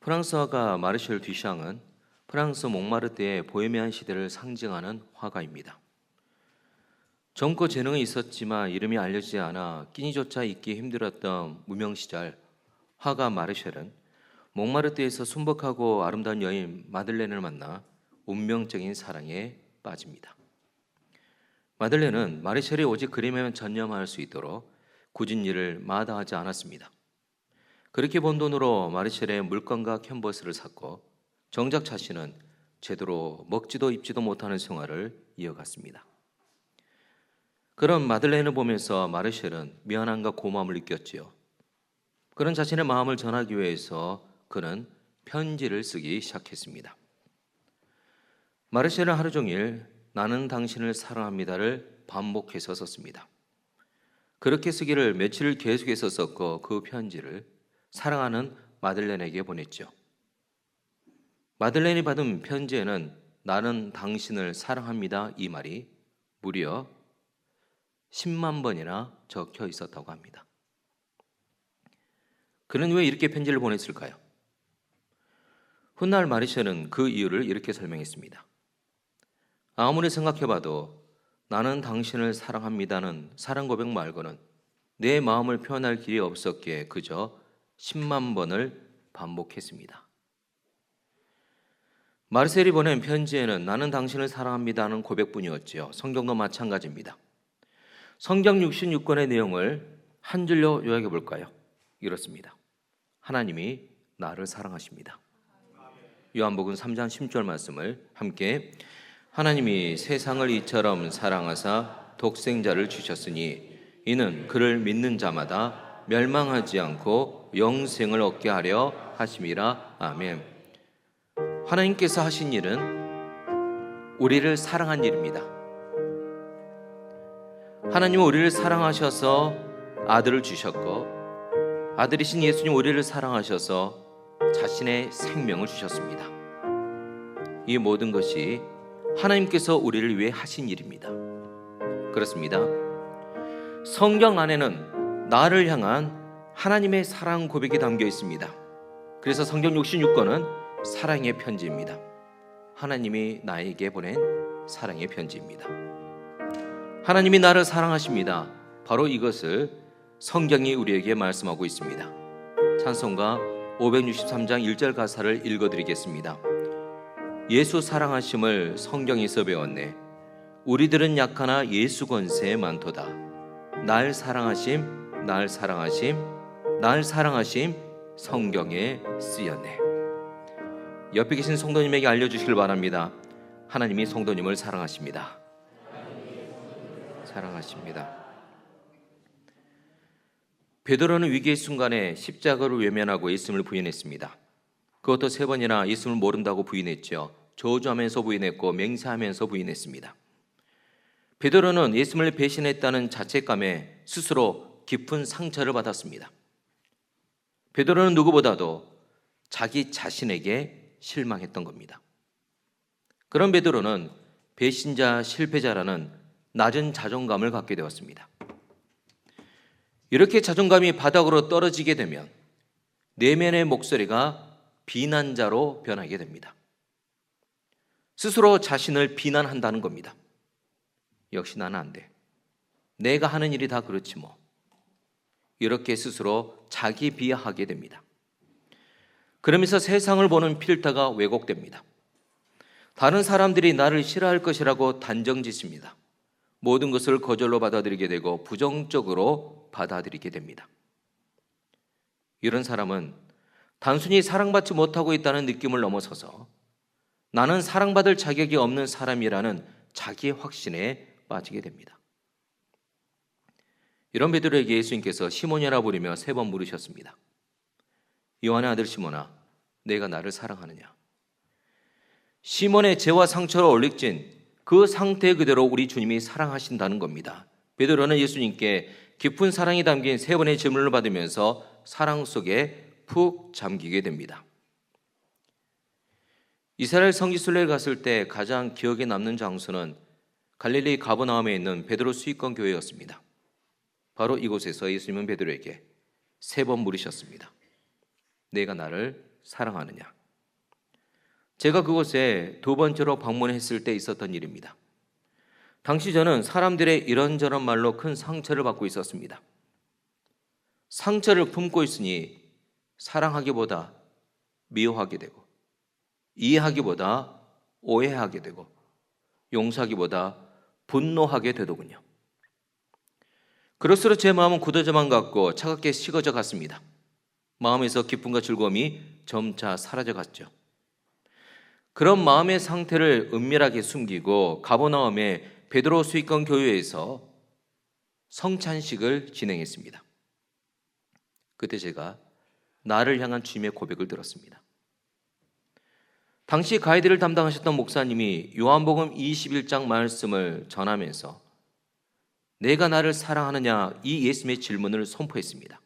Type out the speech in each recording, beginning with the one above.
프랑스 화가 마르셀 듀샹은 프랑스 몽마르트의 보헤미안 시대를 상징하는 화가입니다. 젊고 재능이 있었지만 이름이 알려지지 않아 끼니조차 잊기 힘들었던 무명 시절, 화가 마르셀은 몽마르트에서 순박하고 아름다운 여인 마들렌을 만나 운명적인 사랑에 빠집니다. 마들렌은 마르셀이 오직 그림에만 전념할 수 있도록 굳은 일을 마다하지 않았습니다. 그렇게 번 돈으로 마르셀의 물건과 캔버스를 샀고 정작 자신은 제대로 먹지도 입지도 못하는 생활을 이어갔습니다. 그런 마들렌을 보면서 마르셀은 미안함과 고마움을 느꼈지요. 그런 자신의 마음을 전하기 위해서 그는 편지를 쓰기 시작했습니다. 마르셀은 하루 종일 나는 당신을 사랑합니다를 반복해서 썼습니다. 그렇게 쓰기를 며칠을 계속해서 썼고 그 편지를 사랑하는 마들렌에게 보냈죠. 마들렌이 받은 편지에는 나는 당신을 사랑합니다 이 말이 무려 10만 번이나 적혀 있었다고 합니다. 그는 왜 이렇게 편지를 보냈을까요? 훗날 마르셀은 그 이유를 이렇게 설명했습니다. 아무리 생각해봐도 나는 당신을 사랑합니다는 사랑 고백 말고는 내 마음을 표현할 길이 없었기에 그저 10만 번을 반복했습니다. 마르셀이 보낸 편지에는 나는 당신을 사랑합니다는 고백뿐이었지요. 성경도 마찬가지입니다. 성경 66권의 내용을 한 줄로 요약해 볼까요? 이렇습니다. 하나님이 나를 사랑하십니다. 요한복음 3장 10절 말씀을 함께 하나님이 세상을 이처럼 사랑하사 독생자를 주셨으니 이는 그를 믿는 자마다 멸망하지 않고 영생을 얻게 하려 하심이라. 아멘. 하나님께서 하신 일은 우리를 사랑한 일입니다. 하나님은 우리를 사랑하셔서 아들을 주셨고 아들이신 예수님 우리를 사랑하셔서 자신의 생명을 주셨습니다. 이 모든 것이 하나님께서 우리를 위해 하신 일입니다. 그렇습니다. 성경 안에는 나를 향한 하나님의 사랑 고백이 담겨 있습니다. 그래서 성경 66권은 사랑의 편지입니다. 하나님이 나에게 보낸 사랑의 편지입니다. 하나님이 나를 사랑하십니다. 바로 이것을 성경이 우리에게 말씀하고 있습니다. 찬송가 563장 1절 가사를 읽어드리겠습니다. 예수 사랑하심을 성경에서 배웠네. 우리들은 약하나 예수 권세 많도다. 날 사랑하심 날 사랑하심 날 사랑하심 성경에 쓰였네. 옆에 계신 성도님에게 알려주시길 바랍니다. 하나님이 성도님을 사랑하십니다. 사랑하십니다. 베드로는 위기의 순간에 십자가를 외면하고 예수님을 부인했습니다. 그것도 3번이나 예수님을 모른다고 부인했죠. 저주하면서 부인했고 맹세하면서 부인했습니다. 베드로는 예수님을 배신했다는 자책감에 스스로 깊은 상처를 받았습니다. 베드로는 누구보다도 자기 자신에게 실망했던 겁니다. 그런 베드로는 배신자, 실패자라는 낮은 자존감을 갖게 되었습니다. 이렇게 자존감이 바닥으로 떨어지게 되면 내면의 목소리가 비난자로 변하게 됩니다. 스스로 자신을 비난한다는 겁니다. 역시 나는 안 돼. 내가 하는 일이 다 그렇지 뭐. 이렇게 스스로 자기 비하하게 됩니다. 그러면서 세상을 보는 필터가 왜곡됩니다. 다른 사람들이 나를 싫어할 것이라고 단정짓습니다. 모든 것을 거절로 받아들이게 되고 부정적으로 받아들이게 됩니다. 이런 사람은 단순히 사랑받지 못하고 있다는 느낌을 넘어서서 나는 사랑받을 자격이 없는 사람이라는 자기 확신에 빠지게 됩니다. 이런 베드로에게 예수님께서 시몬이라 부르며 3번 물으셨습니다. 요한의 아들 시몬아, 내가 나를 사랑하느냐? 시몬의 죄와 상처로 얼룩진 그 상태 그대로 우리 주님이 사랑하신다는 겁니다. 베드로는 예수님께 깊은 사랑이 담긴 3번의 질문을 받으면서 사랑 속에 푹 잠기게 됩니다. 이스라엘 성지순례를 갔을 때 가장 기억에 남는 장소는 갈릴리 가버나움에 있는 베드로 수익권 교회였습니다. 바로 이곳에서 예수님은 베드로에게 3번 물으셨습니다. 내가 나를 사랑하느냐? 제가 그곳에 두 번째로 방문했을 때 있었던 일입니다. 당시 저는 사람들의 이런저런 말로 큰 상처를 받고 있었습니다. 상처를 품고 있으니 사랑하기보다 미워하게 되고, 이해하기보다 오해하게 되고, 용서하기보다 분노하게 되더군요. 그럴수록 제 마음은 굳어져만 갔고 차갑게 식어져 갔습니다. 마음에서 기쁨과 즐거움이 점차 사라져 갔죠. 그런 마음의 상태를 은밀하게 숨기고 가버나움의 베드로 수익권 교회에서 성찬식을 진행했습니다. 그때 제가 나를 향한 주님의 고백을 들었습니다. 당시 가이드를 담당하셨던 목사님이 요한복음 21장 말씀을 전하면서 내가 나를 사랑하느냐 이 예수님의 질문을 선포했습니다.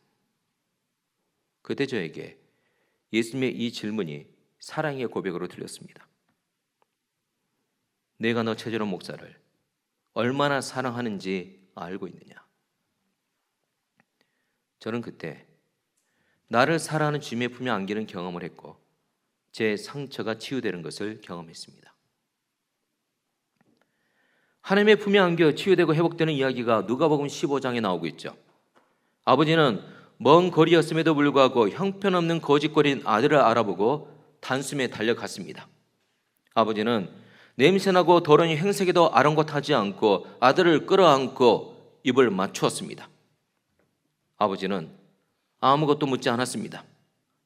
그때 저에게 예수님의 이 질문이 사랑의 고백으로 들렸습니다. 내가 너 최재론 목사를 얼마나 사랑하는지 알고 있느냐? 저는 그때 나를 사랑하는 주님의 품에 안기는 경험을 했고 제 상처가 치유되는 것을 경험했습니다. 하나님의 품에 안겨 치유되고 회복되는 이야기가 누가복음 15장에 나오고 있죠. 아버지는 먼 거리였음에도 불구하고 형편없는 거짓거리인 아들을 알아보고 단숨에 달려갔습니다. 아버지는 냄새나고 더러니 행색에도 아랑곳하지 않고 아들을 끌어안고 입을 맞추었습니다. 아버지는 아무것도 묻지 않았습니다.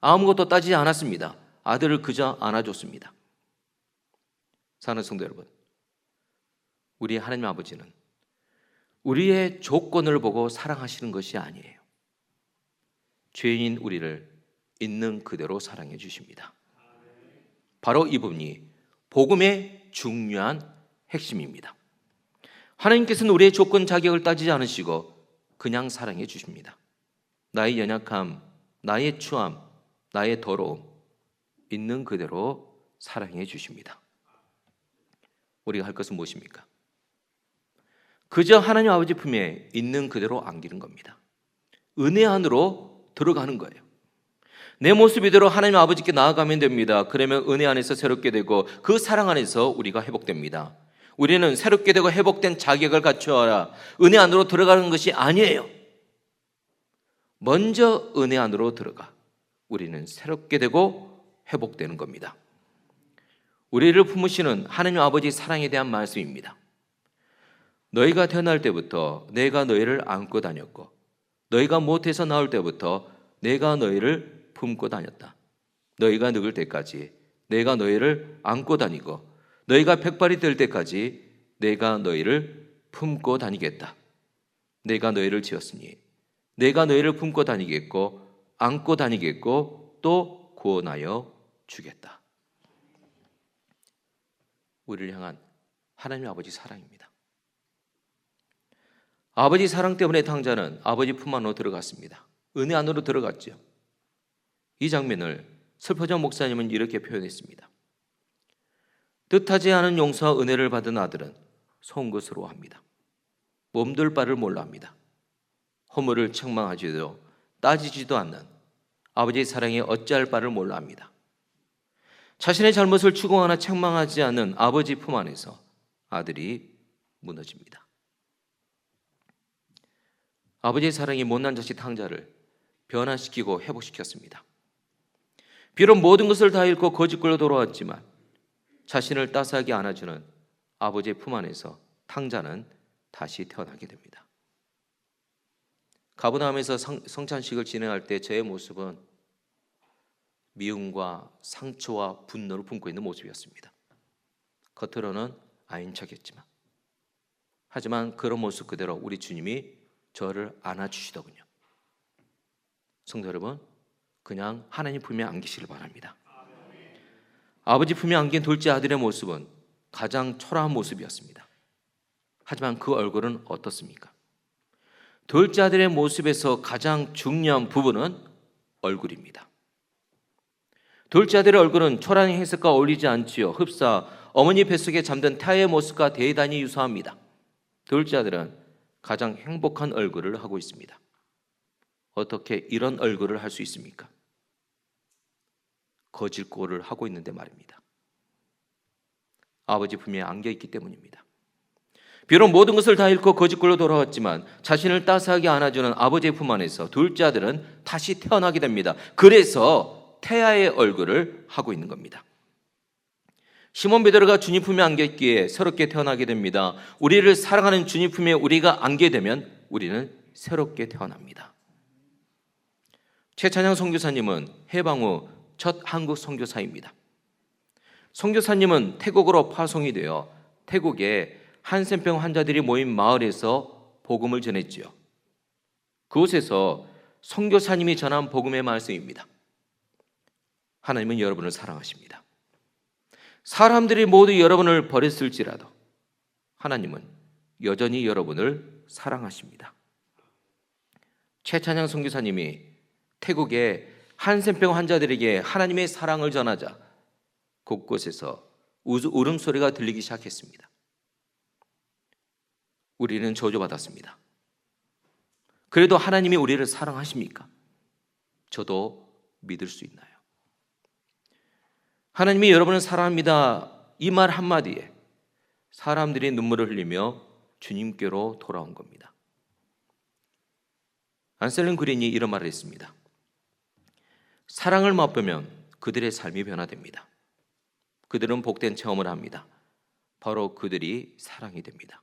아무것도 따지지 않았습니다. 아들을 그저 안아줬습니다. 사랑하는 성도 여러분, 우리 하나님 아버지는 우리의 조건을 보고 사랑하시는 것이 아니에요. 죄인인 우리를 있는 그대로 사랑해 주십니다. 바로 이 부분이 복음의 중요한 핵심입니다. 하나님께서는 우리의 조건 자격을 따지지 않으시고 그냥 사랑해 주십니다. 나의 연약함, 나의 추함, 나의 더러움 있는 그대로 사랑해 주십니다. 우리가 할 것은 무엇입니까? 그저 하나님 아버지 품에 있는 그대로 안기는 겁니다. 은혜 안으로 들어가는 거예요. 내 모습 이대로 하나님 아버지께 나아가면 됩니다. 그러면 은혜 안에서 새롭게 되고 그 사랑 안에서 우리가 회복됩니다. 우리는 새롭게 되고 회복된 자격을 갖추어라. 은혜 안으로 들어가는 것이 아니에요. 먼저 은혜 안으로 들어가 우리는 새롭게 되고 회복되는 겁니다. 우리를 품으시는 하나님 아버지 사랑에 대한 말씀입니다. 너희가 태어날 때부터 내가 너희를 안고 다녔고 너희가 못해서 나올 때부터 내가 너희를 품고 다녔다. 너희가 늙을 때까지 내가 너희를 안고 다니고 너희가 백발이 될 때까지 내가 너희를 품고 다니겠다. 내가 너희를 지었으니 내가 너희를 품고 다니겠고 안고 다니겠고 또 구원하여 주겠다. 우리를 향한 하나님 아버지 사랑입니다. 아버지 사랑 때문에 탕자는 아버지 품 안으로 들어갔습니다. 은혜 안으로 들어갔죠. 이 장면을 설퍼정 목사님은 이렇게 표현했습니다. 뜻하지 않은 용서와 은혜를 받은 아들은 송구스러워합니다. 몸둘 바를 몰라합니다. 허물을 책망하지도 따지지도 않는 아버지의 사랑에 어찌할 바를 몰라합니다. 자신의 잘못을 추궁하나 책망하지 않는 아버지 품 안에서 아들이 무너집니다. 아버지의 사랑이 못난 자식 탕자를 변화시키고 회복시켰습니다. 비록 모든 것을 다 잃고 거짓골로 돌아왔지만 자신을 따스하게 안아주는 아버지의 품 안에서 탕자는 다시 태어나게 됩니다. 가버나움에서 성찬식을 진행할 때 저의 모습은 미움과 상처와 분노를 품고 있는 모습이었습니다. 겉으로는 아닌 척했지만 하지만 그런 모습 그대로 우리 주님이 저를 안아주시더군요. 성도 여러분, 그냥 하나님 품에 안기시길 바랍니다. 아버지 품에 안긴 둘째 아들의 모습은 가장 초라한 모습이었습니다. 하지만 그 얼굴은 어떻습니까? 둘째 아들의 모습에서 가장 중요한 부분은 얼굴입니다. 둘째 아들의 얼굴은 초라한 행색과 어울리지 않지요. 흡사 어머니 뱃속에 잠든 태아의 모습과 대단히 유사합니다. 둘째 아들은 가장 행복한 얼굴을 하고 있습니다. 어떻게 이런 얼굴을 할 수 있습니까? 거짓골을 하고 있는데 말입니다. 아버지 품에 안겨있기 때문입니다. 비록 모든 것을 다 잃고 거짓골로 돌아왔지만 자신을 따스하게 안아주는 아버지의 품 안에서 둘째 아들은 다시 태어나게 됩니다. 그래서 태아의 얼굴을 하고 있는 겁니다. 시몬 베드로가 주님 품에 안겼기에 새롭게 태어나게 됩니다. 우리를 사랑하는 주님 품에 우리가 안게 되면 우리는 새롭게 태어납니다. 최찬양 선교사님은 해방 후 첫 한국 선교사입니다. 선교사님은 태국으로 파송이 되어 태국에 한센병 환자들이 모인 마을에서 복음을 전했지요. 그곳에서 선교사님이 전한 복음의 말씀입니다. 하나님은 여러분을 사랑하십니다. 사람들이 모두 여러분을 버렸을지라도 하나님은 여전히 여러분을 사랑하십니다. 최찬양 선교사님이 태국의 한센병 환자들에게 하나님의 사랑을 전하자 곳곳에서 울음소리가 들리기 시작했습니다. 우리는 저주받았습니다. 그래도 하나님이 우리를 사랑하십니까? 저도 믿을 수 있나요? 하나님이 여러분을 사랑합니다. 이 말 한마디에 사람들이 눈물을 흘리며 주님께로 돌아온 겁니다. 안셀름 그린이 이런 말을 했습니다. 사랑을 맛보면 그들의 삶이 변화됩니다. 그들은 복된 체험을 합니다. 바로 그들이 사랑이 됩니다.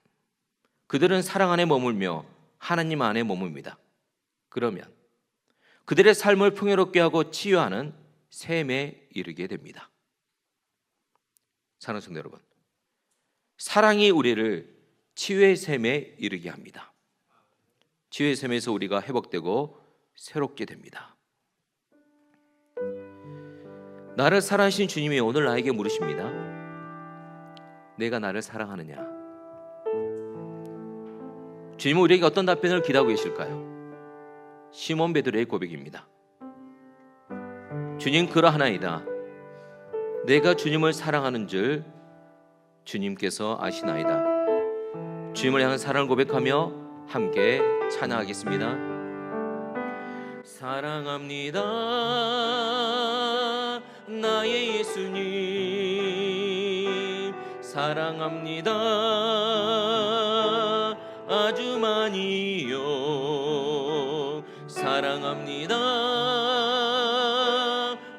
그들은 사랑 안에 머물며 하나님 안에 머뭅니다. 그러면 그들의 삶을 풍요롭게 하고 치유하는 샘에 이르게 됩니다. 사랑하는 성도 여러분, 사랑이 우리를 치유의 샘에 이르게 합니다. 치유의 샘에서 우리가 회복되고 새롭게 됩니다. 나를 사랑하신 주님이 오늘 나에게 물으십니다. 내가 나를 사랑하느냐? 주님은 우리에게 어떤 답변을 기다리고 계실까요? 시몬 베드로의 고백입니다. 주님 그러하나이다. 내가 주님을 사랑하는 줄 주님께서 아시나이다. 주님을 향한 사랑을 고백하며 함께 찬양하겠습니다. 사랑합니다 나의 예수님, 사랑합니다 아주 많이요. 사랑합니다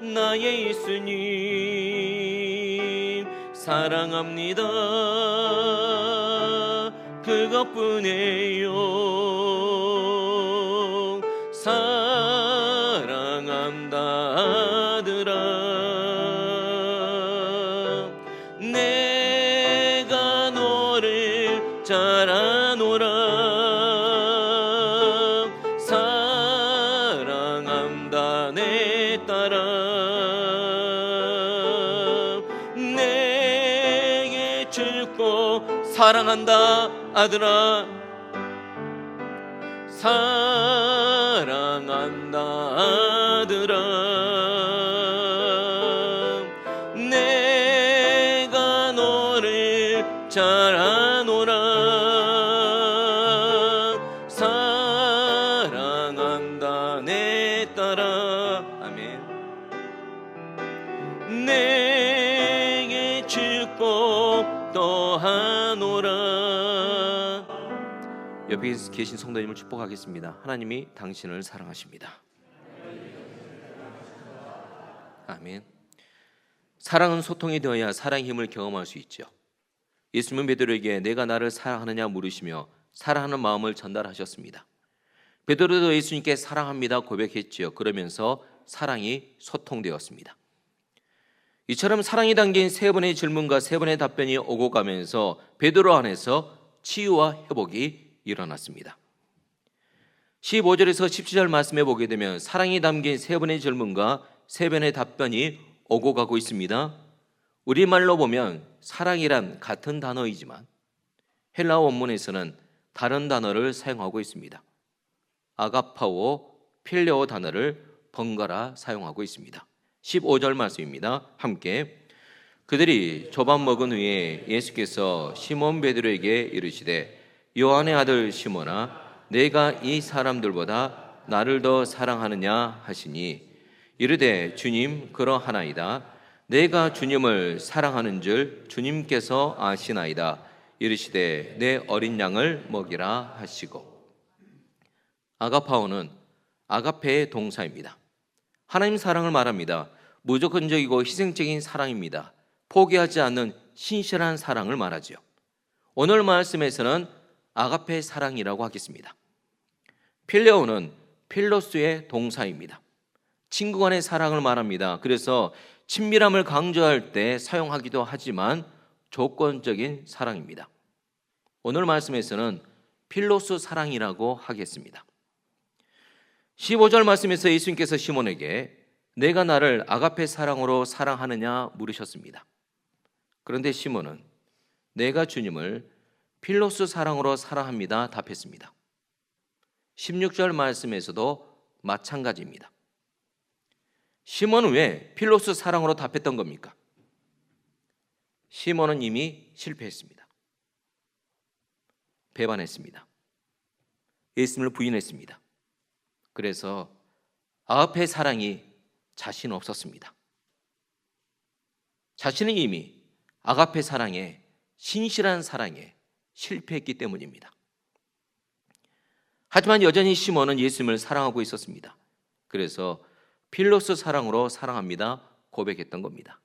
나의 예수님, 사랑합니다 그것뿐이에요. 사랑한다 아들아, 내가 너를 잘 아노라. 사랑한다 내 딸아, 내게 죽고 사랑한다 아들아, 사랑한다 아들아, 내가 너를 잘 아노라. 사랑한다 내 딸아. 아멘. 내게 축복 또하노라. 옆에 계신 성도님을 축복하겠습니다. 하나님이 당신을 사랑하십니다. 아멘. 사랑은 소통이 되어야 사랑의 힘을 경험할 수 있죠. 예수님은 베드로에게 내가 나를 사랑하느냐 물으시며 사랑하는 마음을 전달하셨습니다. 베드로도 예수님께 사랑합니다 고백했지요. 그러면서 사랑이 소통되었습니다. 이처럼 사랑이 담긴 세 번의 질문과 세 번의 답변이 오고 가면서 베드로 안에서 치유와 회복이 일어났습니다. 15절에서 17절 말씀에 보게 되면 사랑이 담긴 세 번의 질문과 세 번의 답변이 오고 가고 있습니다. 우리말로 보면 사랑이란 같은 단어이지만 헬라어 원문에서는 다른 단어를 사용하고 있습니다. 아가파오, 필레오 단어를 번갈아 사용하고 있습니다. 15절 말씀입니다. 함께 그들이 조반 먹은 후에 예수께서 시몬 베드로에게 이르시되 요한의 아들 시몬아, 내가 이 사람들보다 나를 더 사랑하느냐 하시니 이르되 주님 그러하나이다. 내가 주님을 사랑하는 줄 주님께서 아시나이다. 이르시되 내 어린 양을 먹이라 하시고. 아가파오는 아가페의 동사입니다. 하나님 사랑을 말합니다. 무조건적이고 희생적인 사랑입니다. 포기하지 않는 신실한 사랑을 말하죠. 오늘 말씀에서는 아가페 사랑이라고 하겠습니다. 필레오는 필로스의 동사입니다. 친구 간의 사랑을 말합니다. 그래서 친밀함을 강조할 때 사용하기도 하지만 조건적인 사랑입니다. 오늘 말씀에서는 필로스 사랑이라고 하겠습니다. 15절 말씀에서 예수님께서 시몬에게 내가 나를 아가페 사랑으로 사랑하느냐 물으셨습니다. 그런데 시몬은 내가 주님을 필로스 사랑으로 사랑합니다 답했습니다. 16절 말씀에서도 마찬가지입니다. 시몬은 왜 필로스 사랑으로 답했던 겁니까? 시몬은 이미 실패했습니다. 배반했습니다. 예수님을 부인했습니다. 그래서 아가페 사랑이 자신 없었습니다. 자신은 이미 아가페 사랑에, 신실한 사랑에 실패했기 때문입니다. 하지만 여전히 시몬은 예수님을 사랑하고 있었습니다. 그래서 필로스 사랑으로 사랑합니다 고백했던 겁니다.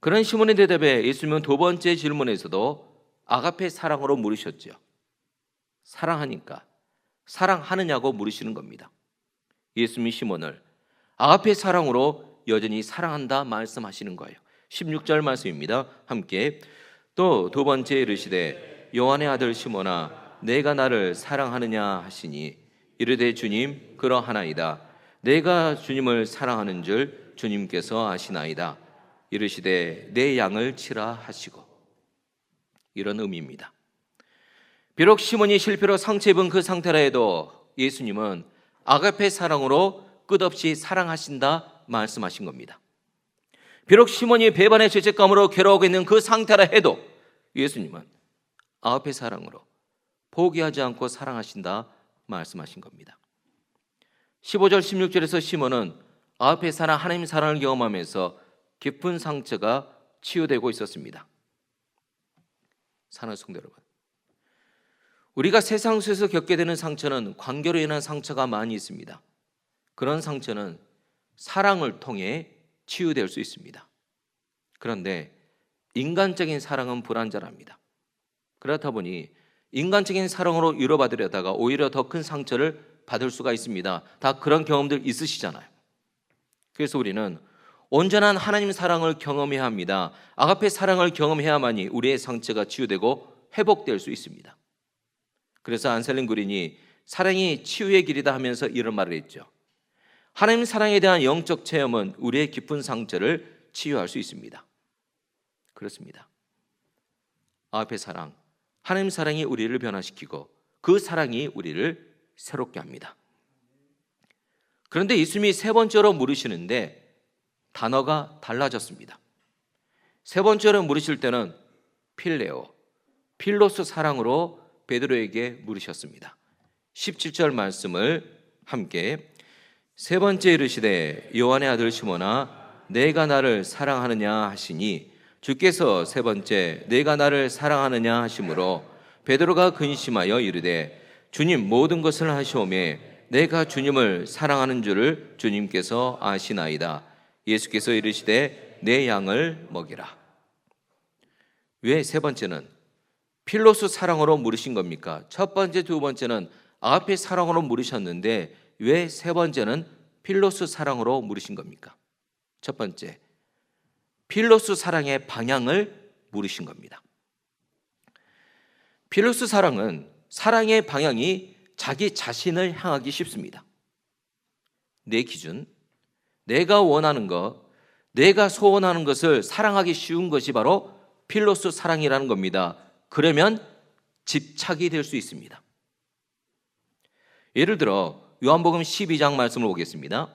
그런 시몬의 대답에 예수님은 두 번째 질문에서도 아가페 사랑으로 물으셨죠. 사랑하니까 사랑하느냐고 물으시는 겁니다. 예수님이 시몬을 아가페 사랑으로 여전히 사랑한다 말씀하시는 거예요. 16절 말씀입니다. 함께 또 두 번째 이르시되 요한의 아들 시몬아 내가 나를 사랑하느냐 하시니 이르되 주님 그러하나이다. 내가 주님을 사랑하는 줄 주님께서 아시나이다. 이르시되 내 양을 치라 하시고. 이런 의미입니다. 비록 시몬이 실패로 상처 입은 그 상태라 해도 예수님은 아가페 사랑으로 끝없이 사랑하신다 말씀하신 겁니다. 비록 시몬이 배반의 죄책감으로 괴로워하고 있는 그 상태라 해도 예수님은 아가페 사랑으로 포기하지 않고 사랑하신다 말씀하신 겁니다. 15절 16절에서 시몬은 아가페 사랑, 하나님 사랑을 경험하면서 깊은 상처가 치유되고 있었습니다. 사랑하는 성도 여러분, 우리가 세상 속에서 겪게 되는 상처는 관계로 인한 상처가 많이 있습니다. 그런 상처는 사랑을 통해 치유될 수 있습니다. 그런데 인간적인 사랑은 불완전합니다. 그렇다 보니 인간적인 사랑으로 위로받으려다가 오히려 더 큰 상처를 받을 수가 있습니다. 다 그런 경험들 있으시잖아요. 그래서 우리는 온전한 하나님 사랑을 경험해야 합니다. 아가페 사랑을 경험해야만이 우리의 상처가 치유되고 회복될 수 있습니다. 그래서 안셀린 구린이 사랑이 치유의 길이다 하면서 이런 말을 했죠. 하나님 사랑에 대한 영적 체험은 우리의 깊은 상처를 치유할 수 있습니다. 그렇습니다. 아가페 사랑, 하나님 사랑이 우리를 변화시키고 그 사랑이 우리를 새롭게 합니다. 그런데 예수님이 세 번째로 물으시는데 단어가 달라졌습니다. 세 번째로 물으실 때는 필레오, 필로스 사랑으로 베드로에게 물으셨습니다. 17절 말씀을 함께 세 번째 이르시되 요한의 아들 시몬아 내가 나를 사랑하느냐 하시니 주께서 세 번째 내가 나를 사랑하느냐 하심으로 베드로가 근심하여 이르되 주님 모든 것을 하시오매 내가 주님을 사랑하는 줄을 주님께서 아시나이다. 예수께서 이르시되 내 양을 먹이라. 왜 세 번째는 필로스 사랑으로 물으신 겁니까? 첫 번째, 두 번째는 아가페 사랑으로 물으셨는데 왜 세 번째는 필로스 사랑으로 물으신 겁니까? 첫 번째, 필로스 사랑의 방향을 물으신 겁니다. 필로스 사랑은 사랑의 방향이 자기 자신을 향하기 쉽습니다. 내 기준, 내가 원하는 것, 내가 소원하는 것을 사랑하기 쉬운 것이 바로 필로스 사랑이라는 겁니다. 그러면 집착이 될 수 있습니다. 예를 들어 요한복음 12장 말씀을 보겠습니다.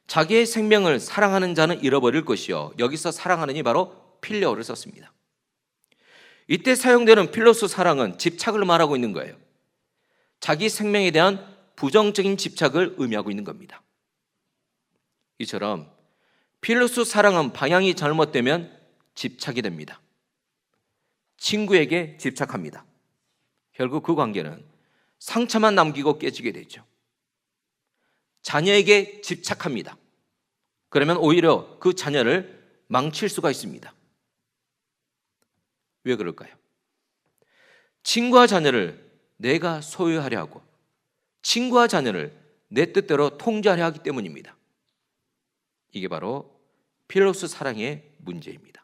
자기의 생명을 사랑하는 자는 잃어버릴 것이요. 여기서 사랑하는이 바로 필레오를 썼습니다. 이때 사용되는 필로스 사랑은 집착을 말하고 있는 거예요. 자기 생명에 대한 부정적인 집착을 의미하고 있는 겁니다. 이처럼 필로스 사랑은 방향이 잘못되면 집착이 됩니다. 친구에게 집착합니다. 결국 그 관계는 상처만 남기고 깨지게 되죠. 자녀에게 집착합니다. 그러면 오히려 그 자녀를 망칠 수가 있습니다. 왜 그럴까요? 친구와 자녀를 내가 소유하려 하고 친구와 자녀를 내 뜻대로 통제하려 하기 때문입니다. 이게 바로 필로스 사랑의 문제입니다.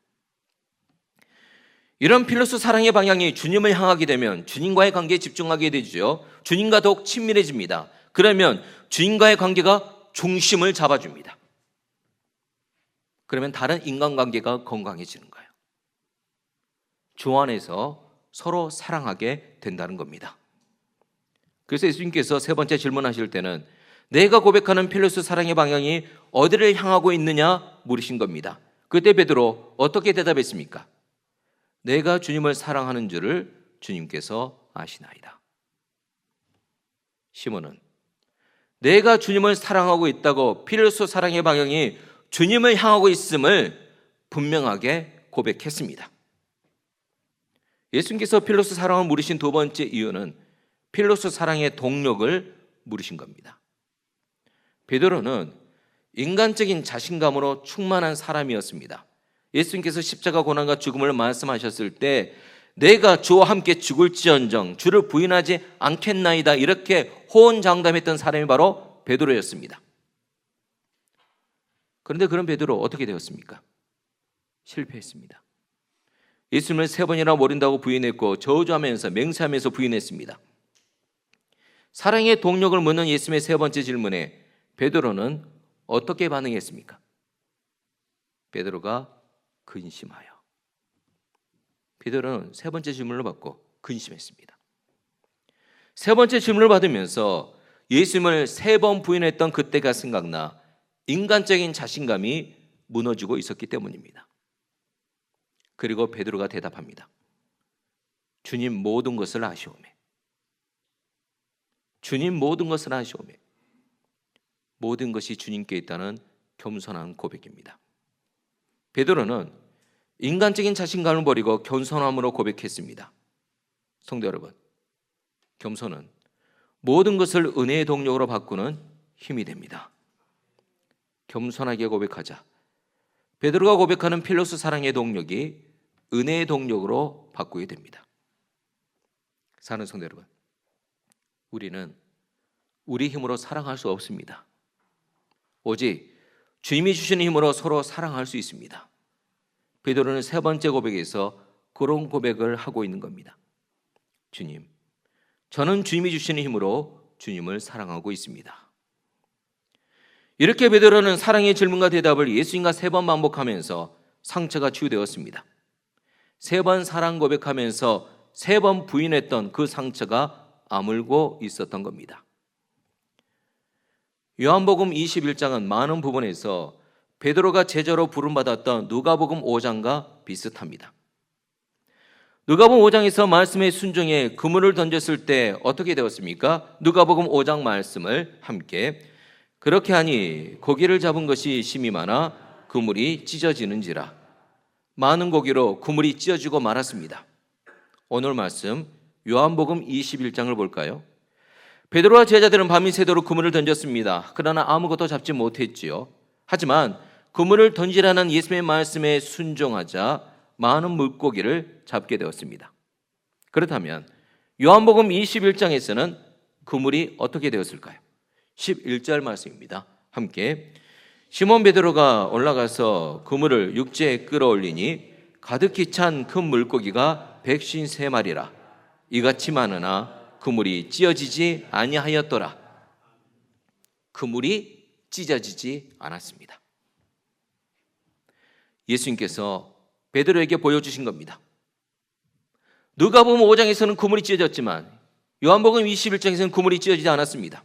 이런 필로스 사랑의 방향이 주님을 향하게 되면 주님과의 관계에 집중하게 되죠. 주님과 더욱 친밀해집니다. 그러면 주님과의 관계가 중심을 잡아줍니다. 그러면 다른 인간관계가 건강해지는 거예요. 주 안에서 서로 사랑하게 된다는 겁니다. 그래서 예수님께서 세 번째 질문하실 때는 내가 고백하는 필로스 사랑의 방향이 어디를 향하고 있느냐 물으신 겁니다. 그때 베드로 어떻게 대답했습니까? 내가 주님을 사랑하는 줄을 주님께서 아시나이다. 시몬은 내가 주님을 사랑하고 있다고 필로스 사랑의 방향이 주님을 향하고 있음을 분명하게 고백했습니다. 예수님께서 필로스 사랑을 물으신 두 번째 이유는 필로스 사랑의 동력을 물으신 겁니다. 베드로는 인간적인 자신감으로 충만한 사람이었습니다. 예수님께서 십자가 고난과 죽음을 말씀하셨을 때 내가 주와 함께 죽을지언정 주를 부인하지 않겠나이다 이렇게 호언장담했던 사람이 바로 베드로였습니다. 그런데 그런 베드로 어떻게 되었습니까? 실패했습니다. 예수님을 세 번이나 모른다고 부인했고 저주하면서 맹세하면서 부인했습니다. 사랑의 동력을 묻는 예수님의 세 번째 질문에 베드로는 어떻게 반응했습니까? 베드로가 근심하여. 베드로는 세 번째 질문을 받고 근심했습니다. 세 번째 질문을 받으면서 예수님을 세 번 부인했던 그때가 생각나 인간적인 자신감이 무너지고 있었기 때문입니다. 그리고 베드로가 대답합니다. 주님 모든 것을 아시오매. 주님 모든 것을 아시오매. 모든 것이 주님께 있다는 겸손한 고백입니다. 베드로는 인간적인 자신감을 버리고 겸손함으로 고백했습니다. 성도 여러분, 겸손은 모든 것을 은혜의 동력으로 바꾸는 힘이 됩니다. 겸손하게 고백하자. 베드로가 고백하는 필로스 사랑의 동력이 은혜의 동력으로 바꾸게 됩니다. 사랑하는 성도 여러분, 우리는 우리 힘으로 사랑할 수 없습니다. 오직 주님이 주시는 힘으로 서로 사랑할 수 있습니다. 베드로는 세 번째 고백에서 그런 고백을 하고 있는 겁니다. 주님, 저는 주님이 주시는 힘으로 주님을 사랑하고 있습니다. 이렇게 베드로는 사랑의 질문과 대답을 예수님과 세 번 반복하면서 상처가 치유되었습니다. 세 번 사랑 고백하면서 세 번 부인했던 그 상처가 아물고 있었던 겁니다. 요한복음 21장은 많은 부분에서 베드로가 제자로 부름받았던 누가복음 5장과 비슷합니다. 누가복음 5장에서 말씀에 순종해 그물을 던졌을 때 어떻게 되었습니까? 누가복음 5장 말씀을 함께 그렇게 하니 고기를 잡은 것이 심이 많아 그물이 찢어지는지라. 많은 고기로 그물이 찢어지고 말았습니다. 오늘 말씀 요한복음 21장을 볼까요? 베드로와 제자들은 밤이 새도록 그물을 던졌습니다. 그러나 아무것도 잡지 못했지요. 하지만 그물을 던지라는 예수님의 말씀에 순종하자 많은 물고기를 잡게 되었습니다. 그렇다면 요한복음 21장에서는 그물이 어떻게 되었을까요? 11절 말씀입니다. 함께 시몬 베드로가 올라가서 그물을 육지에 끌어올리니 가득히 찬 큰 물고기가 153마리라. 이같이 많으나 그물이 찢어지지 아니하였더라. 그물이 찢어지지 않았습니다. 예수님께서 베드로에게 보여주신 겁니다. 누가복음 5장에서는 그물이 찢어졌지만 요한복음 21장에서는 그물이 찢어지지 않았습니다.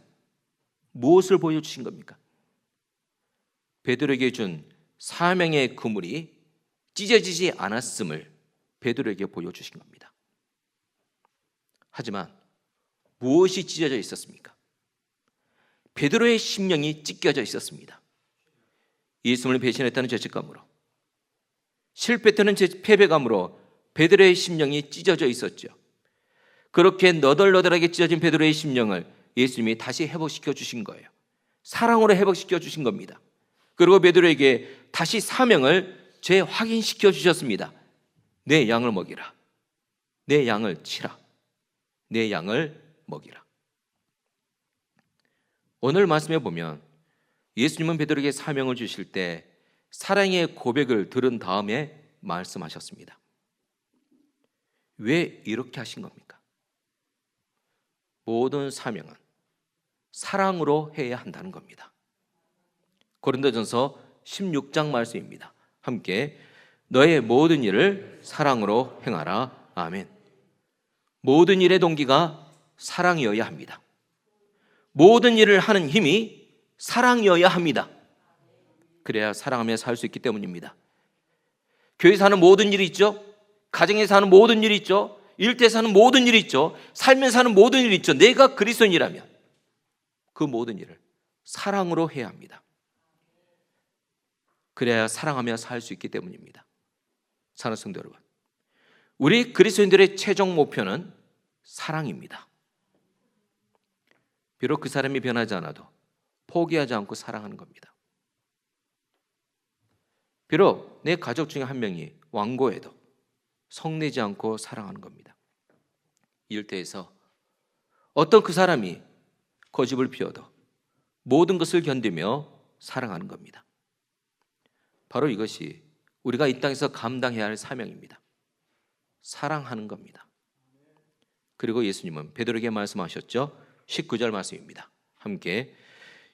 무엇을 보여주신 겁니까? 베드로에게 준 사명의 그물이 찢어지지 않았음을 베드로에게 보여주신 겁니다. 하지만 무엇이 찢어져 있었습니까? 베드로의 심령이 찢겨져 있었습니다. 예수님을 배신했다는 죄책감으로, 실패했다는 패배감으로 베드로의 심령이 찢어져 있었죠. 그렇게 너덜너덜하게 찢어진 베드로의 심령을 예수님이 다시 회복시켜 주신 거예요. 사랑으로 회복시켜 주신 겁니다. 그리고 베드로에게 다시 사명을 재확인시켜 주셨습니다. 내 양을 먹이라. 내 양을 치라. 내 양을 먹이라. 오늘 말씀에 보면 예수님은 베드로에게 사명을 주실 때 사랑의 고백을 들은 다음에 말씀하셨습니다. 왜 이렇게 하신 겁니까? 모든 사명은 사랑으로 해야 한다는 겁니다. 고린도전서 16장 말씀입니다. 함께 너의 모든 일을 사랑으로 행하라. 아멘. 모든 일의 동기가 사랑이어야 합니다. 모든 일을 하는 힘이 사랑이어야 합니다. 그래야 사랑하며 살 수 있기 때문입니다. 교회에서 하는 모든 일이 있죠. 가정에서 하는 모든 일이 있죠. 일터에서 하는 모든 일이 있죠. 살면서 하는 모든 일이 있죠. 내가 그리스도인이라면 그 모든 일을 사랑으로 해야 합니다. 그래야 사랑하며 살 수 있기 때문입니다. 사랑하는 성도 여러분, 우리 그리스도인들의 최종 목표는 사랑입니다. 비록 그 사람이 변하지 않아도 포기하지 않고 사랑하는 겁니다. 비록 내 가족 중에 한 명이 완고해도 성내지 않고 사랑하는 겁니다. 일터에서 어떤 그 사람이 고집을 피워도 모든 것을 견디며 사랑하는 겁니다. 바로 이것이 우리가 이 땅에서 감당해야 할 사명입니다. 사랑하는 겁니다. 그리고 예수님은 베드로에게 말씀하셨죠. 19절 말씀입니다. 함께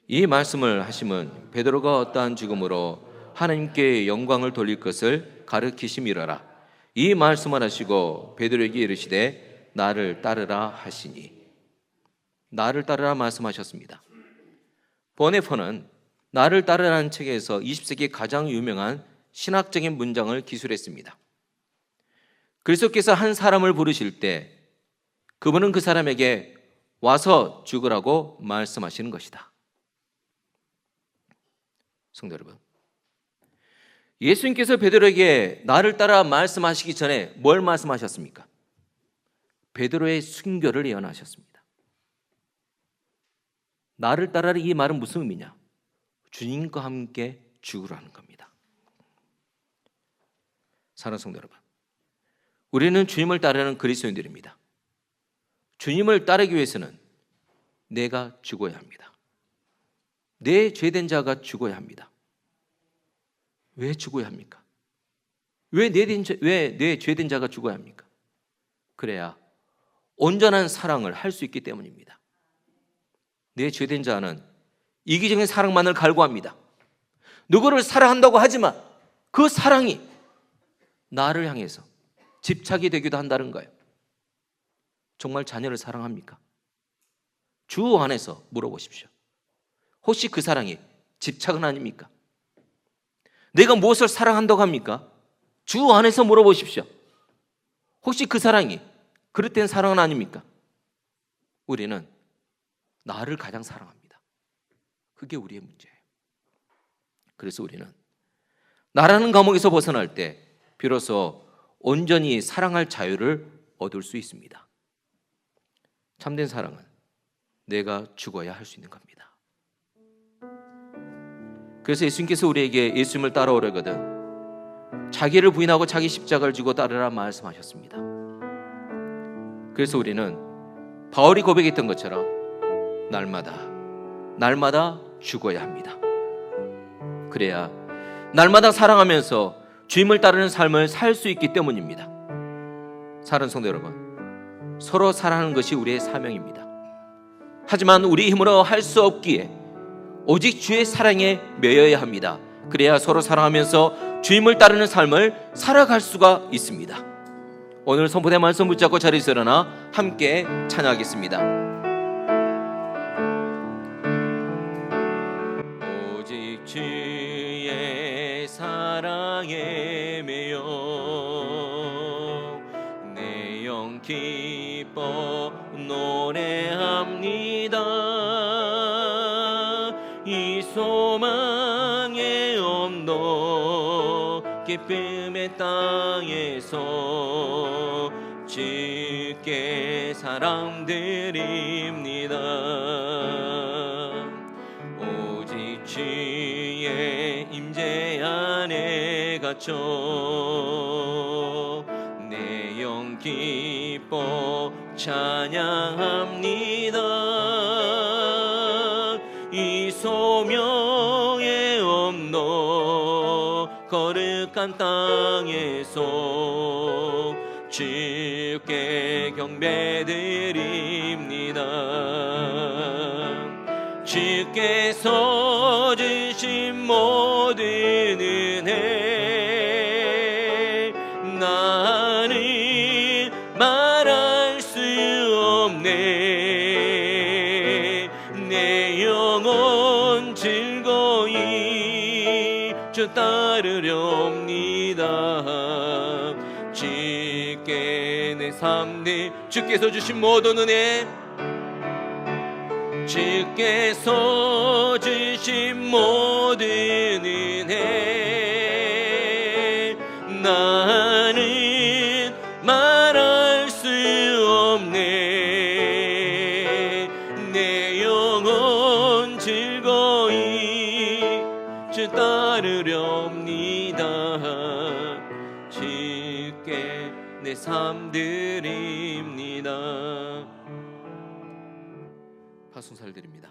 이 말씀을 하심은 베드로가 어떠한 죽음으로 하나님께 영광을 돌릴 것을 가르치심이로라. 이 말씀을 하시고 베드로에게 이르시되 나를 따르라 하시니. 나를 따르라 말씀하셨습니다. 보네포는 나를 따르라는 책에서 20세기 가장 유명한 신학적인 문장을 기술했습니다. 그리스도께서 한 사람을 부르실 때 그분은 그 사람에게 와서 죽으라고 말씀하시는 것이다. 성도 여러분, 예수님께서 베드로에게 나를 따라 말씀하시기 전에 뭘 말씀하셨습니까? 베드로의 순교를 예언하셨습니다. 나를 따라라, 이 말은 무슨 의미냐? 주님과 함께 죽으라는 겁니다. 사랑하는 성도 여러분, 우리는 주님을 따르는 그리스도인들입니다. 주님을 따르기 위해서는 내가 죽어야 합니다. 내 죄된 자가 죽어야 합니다. 왜 죽어야 합니까? 왜 내 죄된 자가 죽어야 합니까? 그래야 온전한 사랑을 할 수 있기 때문입니다. 내 죄된 자는 이기적인 사랑만을 갈구합니다. 누구를 사랑한다고 하지만 그 사랑이 나를 향해서 집착이 되기도 한다는 거예요. 정말 자녀를 사랑합니까? 주 안에서 물어보십시오. 혹시 그 사랑이 집착은 아닙니까? 내가 무엇을 사랑한다고 합니까? 주 안에서 물어보십시오. 혹시 그 사랑이 그릇된 사랑은 아닙니까? 우리는 나를 가장 사랑합니다. 그게 우리의 문제예요. 그래서 우리는 나라는 감옥에서 벗어날 때 비로소 온전히 사랑할 자유를 얻을 수 있습니다. 참된 사랑은 내가 죽어야 할 수 있는 겁니다. 그래서 예수님께서 우리에게 예수님을 따라오려거든 자기를 부인하고 자기 십자가를 지고 따르라 말씀하셨습니다. 그래서 우리는 바울이 고백했던 것처럼 날마다 죽어야 합니다. 그래야 날마다 사랑하면서 주님을 따르는 삶을 살 수 있기 때문입니다. 사랑하는 성도 여러분, 서로 사랑하는 것이 우리의 사명입니다. 하지만 우리 힘으로 할 수 없기에 오직 주의 사랑에 매여야 합니다. 그래야 서로 사랑하면서 주님을 따르는 삶을 살아갈 수가 있습니다. 오늘 선포된 말씀 붙잡고 자리에서 일어나 함께 찬양하겠습니다. 오직 주의 사랑에 매여 내 영 기뻐 노래합니다. 이 소망에 기쁨의 땅에서 주께 사랑드립니다. 오직 주의 임재 안에 갇혀 내 영 기뻐 찬양합니다. 이 소명의 엄노 거룩한 땅에서 주께 경배드립니다. 주께서 주신 모든 은혜 나는 말할 수 없네. 내 영혼 즐거이 주 따르렵니다. 주께 내 삶들 주께서 주신 모든 은혜 주께서 주신 모든 은혜 나는 말할 수 없네. 내 영혼 즐거이 주 따르렵니다. 주께 내 삶 드립니다. 파송살 드립니다.